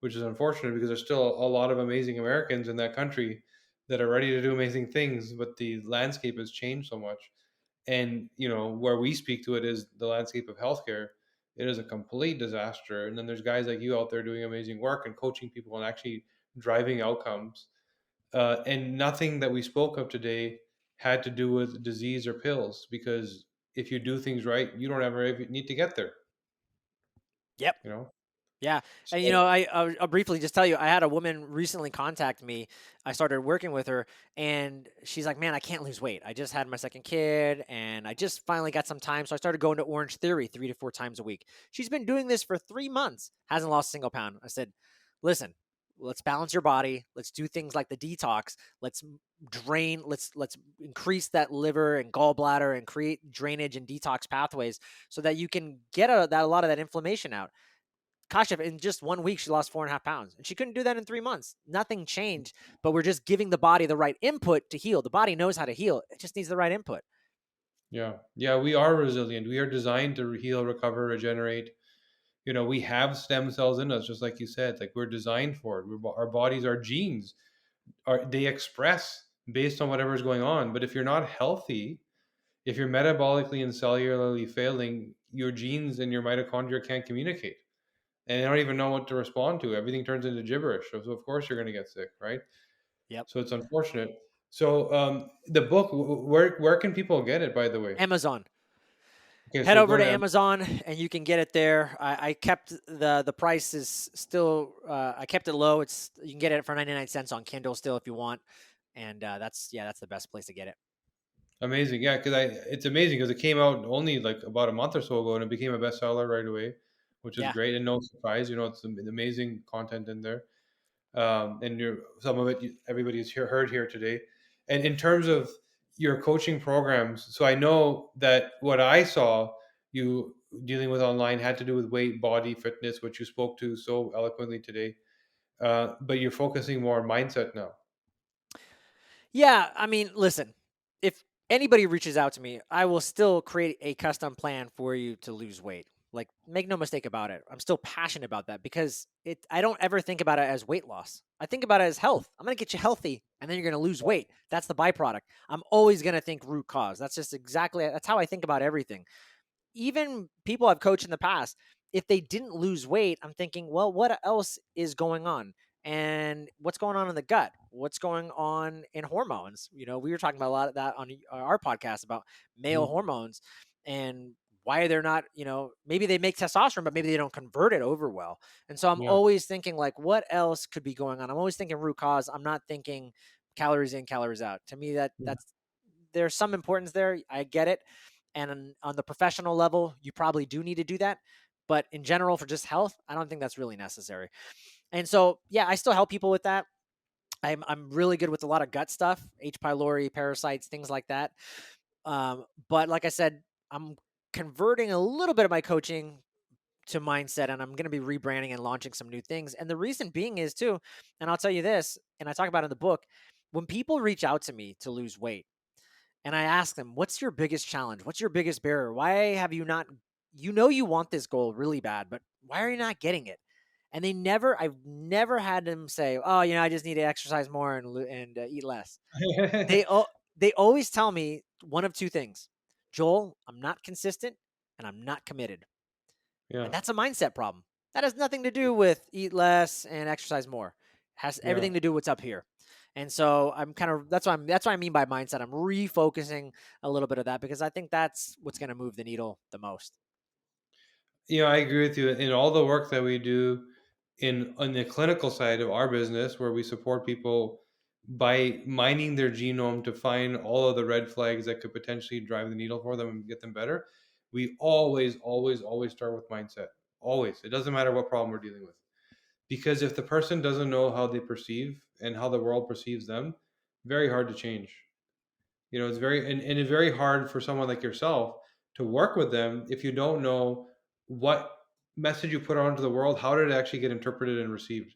which is unfortunate because there's still a lot of amazing Americans in that country that are ready to do amazing things, but the landscape has changed so much. And you know, where we speak to it is the landscape of healthcare. It is a complete disaster. And then there's guys like you out there doing amazing work and coaching people and actually driving outcomes. And nothing that we spoke of today had to do with disease or pills, because if you do things right, you don't ever even need to get there. Yep. You know. Yeah, and So I'll briefly just tell you, I had a woman recently contact me. I started working with her, and she's like, "Man, I can't lose weight. I just had my second kid, and I just finally got some time, so I started going to Orange Theory 3 to 4 times a week. She's been doing this for 3 months, hasn't lost a single pound." I said, "Listen, let's balance your body. Let's do things like the detox. Let's drain. Let's increase that liver and gallbladder and create drainage and detox pathways so that you can get a lot of that inflammation out." Kashif, in just 1 week, she lost 4.5 pounds. And she couldn't do that in 3 months. Nothing changed, but we're just giving the body the right input to heal. The body knows how to heal. It just needs the right input. yeah, yeah, we are resilient. We are designed to heal, recover, regenerate. You know, we have stem cells in us, just like you said. Like we're designed for it. Our bodies, our genes, they express based on whatever is going on. But if you're not healthy, if you're metabolically and cellularly failing, your genes and your mitochondria can't communicate, and they don't even know what to respond to. Everything turns into gibberish. So of course you're going to get sick, right? Yep. So it's unfortunate. So the book, where can people get it? By the way, Amazon. okay, Head so over go to to Amazon and you can get it there. I kept the price is still I kept it low. It's you can get it for 99 cents on Kindle still if you want. And that's the best place to get it. amazing, yeah, because it's amazing because it came out only like about a month or so ago and it became a bestseller right away, which is Yeah. great and no surprise. You know, it's amazing content in there. And some of it everybody's heard here today. And in terms of your coaching programs, so I know that what I saw you dealing with online had to do with weight, body, fitness, which you spoke to so eloquently today. But you're focusing more on mindset now. Yeah, I mean, listen, if anybody reaches out to me, I will still create a custom plan for you to lose weight. Like, make no mistake about it. I'm still passionate about that because I don't ever think about it as weight loss. I think about it as health. I'm going to get you healthy and then you're going to lose weight. That's the byproduct. I'm always going to think root cause. That's how I think about everything. Even people I've coached in the past, if they didn't lose weight, I'm thinking, well, what else is going on? And what's going on in the gut? What's going on in hormones? We were talking about a lot of that on our podcast about male Mhm. hormones and why they're not, maybe they make testosterone, but maybe they don't convert it over well. And so I'm Yeah. always thinking, like, what else could be going on? I'm always thinking root cause. I'm not thinking calories in, calories out. To me, Yeah. that's there's some importance there. I get it. And on the professional level, you probably do need to do that. But in general, for just health, I don't think that's really necessary. And so, yeah, I still help people with that. I'm really good with a lot of gut stuff, H. pylori, parasites, things like that. But like I said, I'm converting a little bit of my coaching to mindset, and I'm going to be rebranding and launching some new things. And the reason being is too, and I'll tell you this, and I talk about it in the book, when people reach out to me to lose weight, and I ask them, what's your biggest challenge? What's your biggest barrier? Why have you not, you want this goal really bad, but why are you not getting it? And I've never had them say, oh, I just need to exercise more and eat less. They, they always tell me one of two things: Joel, I'm not consistent and I'm not committed. Yeah. And that's a mindset problem. That has nothing to do with eat less and exercise more. It has Yeah. everything to do with what's up here. And so I'm kind of that's what I mean by mindset. I'm refocusing a little bit of that because I think that's what's going to move the needle the most. I agree with you. In all the work that we do in on the clinical side of our business, where we support people by mining their genome to find all of the red flags that could potentially drive the needle for them and get them better. We always, always, always start with mindset. Always. It doesn't matter what problem we're dealing with. Because if the person doesn't know how they perceive and how the world perceives them, very hard to change. It's and it's very hard for someone like yourself to work with them if you don't know what message you put out into the world, how did it actually get interpreted and received?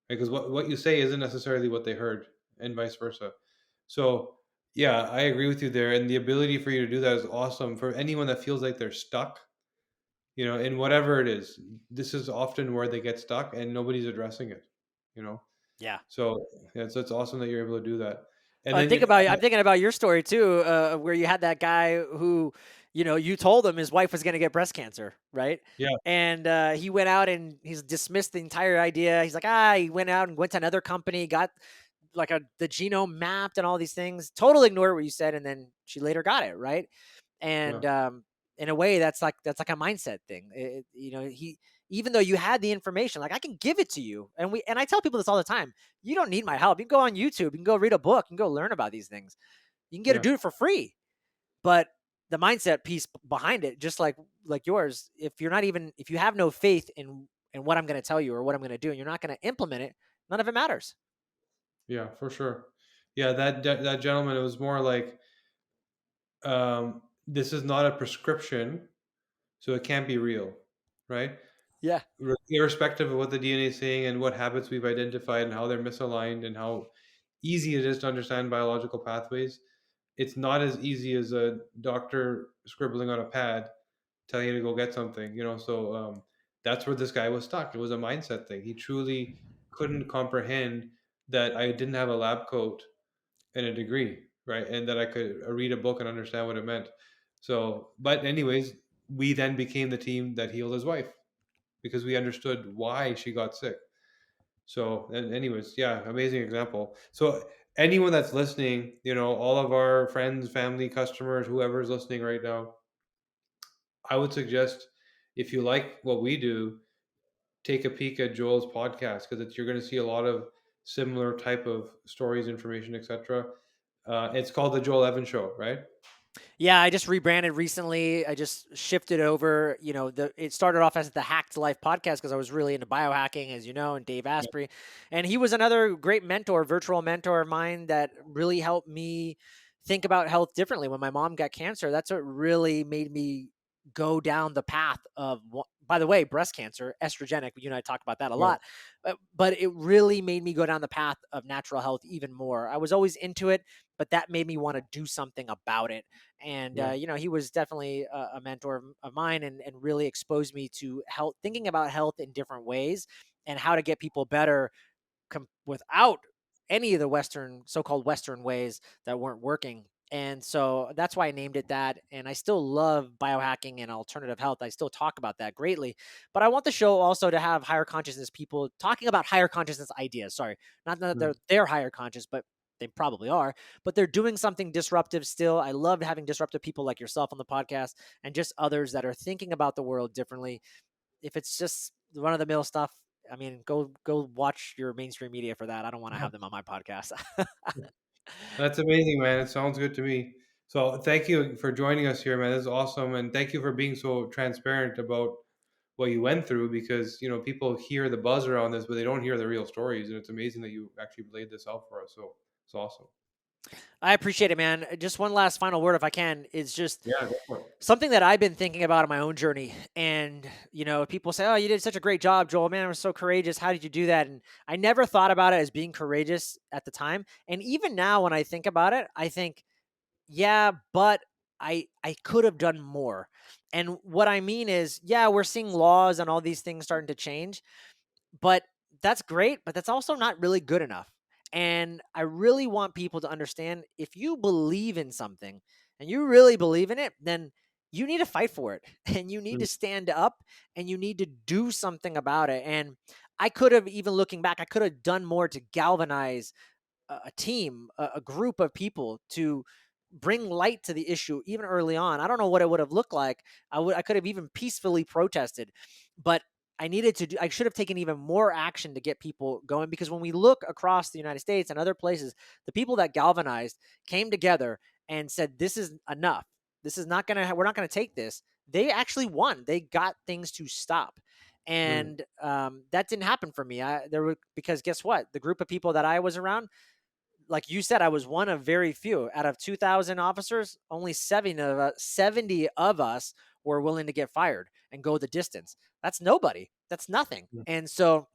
Because what you say isn't necessarily what they heard, and vice versa. So yeah, I agree with you there. And the ability for you to do that is awesome for anyone that feels like they're stuck, in whatever it is. This is often where they get stuck and nobody's addressing it, you know? Yeah. So yeah, so it's awesome that you're able to do that. And I'm then, thinking about your story too, where you had that guy who, you told him his wife was going to get breast cancer, right? yeah, And he went out and he's dismissed the entire idea. He's like, he went out and went to another company, got like the genome mapped and all these things. Totally ignored what you said, and then she later got it, right? yeah, And in a way, that's like a mindset thing. He, even though you had the information, like I can give it to you, and I tell people this all the time. You don't need my help. You can go on YouTube, you can go read a book, you can go learn about these things. You can get to yeah, do it for free. But the mindset piece behind it, just like yours, if you have no faith in what I'm going to tell you or what I'm going to do, and you're not going to implement it, none of it matters. yeah, for sure. Yeah, that gentleman, it was more like, this is not a prescription, so it can't be real, right? Yeah. Irrespective of what the DNA is saying and what habits we've identified and how they're misaligned and how easy it is to understand biological pathways, it's not as easy as a doctor scribbling on a pad telling you to go get something, So that's where this guy was stuck. It was a mindset thing. He truly couldn't comprehend that I didn't have a lab coat and a degree, right? And that I could read a book and understand what it meant. So, but anyways, we then became the team that healed his wife because we understood why she got sick. So, and anyways, yeah, amazing example. So, anyone that's listening, all of our friends, family, customers, whoever's listening right now, I would suggest, if you like what we do, take a peek at Joel's podcast because you're going to see a lot of similar type of stories, information, etc. It's called the Joel Evans Show, right? Yeah, I just rebranded recently. I just shifted over. It started off as the Hacked Life podcast because I was really into biohacking, as you know, and Dave Yeah. Asprey, and he was another great mentor, virtual mentor of mine that really helped me think about health differently. When my mom got cancer, that's what really made me go down the path of. By the way, breast cancer, estrogenic. You and I talk about that a Yeah. lot, but it really made me go down the path of natural health even more. I was always into it, but that made me want to do something about it. And Yeah. he was definitely a mentor of mine, and really exposed me to health, thinking about health in different ways and how to get people better without any of the so-called Western ways that weren't working. And so that's why I named it that. And I still love biohacking and alternative health. I still talk about that greatly. But I want the show also to have higher consciousness people talking about higher consciousness ideas. Sorry, not that Yeah. they're higher conscious, but they probably are. But they're doing something disruptive still. I love having disruptive people like yourself on the podcast and just others that are thinking about the world differently. If it's just run of the mill stuff, I mean, go watch your mainstream media for that. I don't want to have them on my podcast. That's amazing, man. It sounds good to me. So, thank you for joining us here, man. This is awesome, and thank you for being so transparent about what you went through because people hear the buzz around this, but they don't hear the real stories, and it's amazing that you actually laid this out for us. So it's awesome. I appreciate it, man. Just one last final word, if I can, is just Yeah, go for it. something that I've been thinking about in my own journey. And, people say, "Oh, you did such a great job, Joel. Man, it was so courageous. How did you do that?" And I never thought about it as being courageous at the time. And even now, when I think about it, I think, yeah, but I could have done more. And what I mean is, yeah, we're seeing laws and all these things starting to change, but that's great, but that's also not really good enough. And I really want people to understand, if you believe in something and you really believe in it, then you need to fight for it and you need Mm. to stand up and you need to do something about it. And I could have, even looking back, I could have done more to galvanize a team, a group of people to bring light to the issue even early on. I don't know what it would have looked like. I could have even peacefully protested, but I should have taken even more action to get people going, because when we look across the United States and other places, the people that galvanized came together and said, this is enough. This is not going to, we're not going to take this. They actually won. They got things to stop. Mm. And that didn't happen for me. Because guess what? The group of people that I was around, like you said, I was one of very few. Out of 2,000 officers, only 70 of us were willing to get fired and go the distance. That's nobody. That's nothing. Mm. And so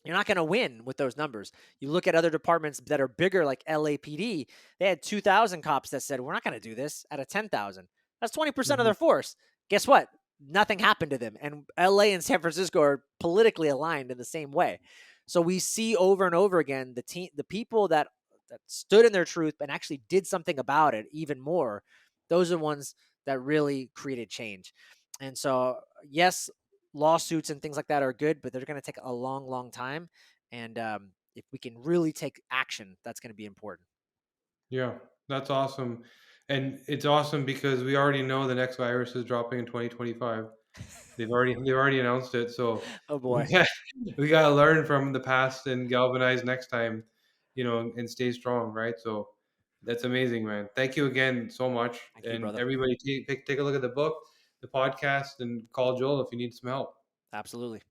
you're not going to win with those numbers. You look at other departments that are bigger, like LAPD, they had 2,000 cops that said, we're not going to do this out of 10,000. That's 20% of Mhm. their force. Guess what? Nothing happened to them. And LA and San Francisco are politically aligned in the same way. So we see over and over again the people that stood in their truth and actually did something about it even more. Those are the ones that really created change. And so, yes, lawsuits and things like that are good, but they're going to take a long, long time. And if we can really take action, that's going to be important. Yeah, that's awesome. And it's awesome because we already know the next virus is dropping in 2025. They've already announced it. So Oh we boy. got we gotta learn from the past and galvanize next time, and stay strong, right? So that's amazing, man. Thank you again so much. Thank you, And brother. everybody take a look at the book, the podcast, and call Joel if you need some help. Absolutely.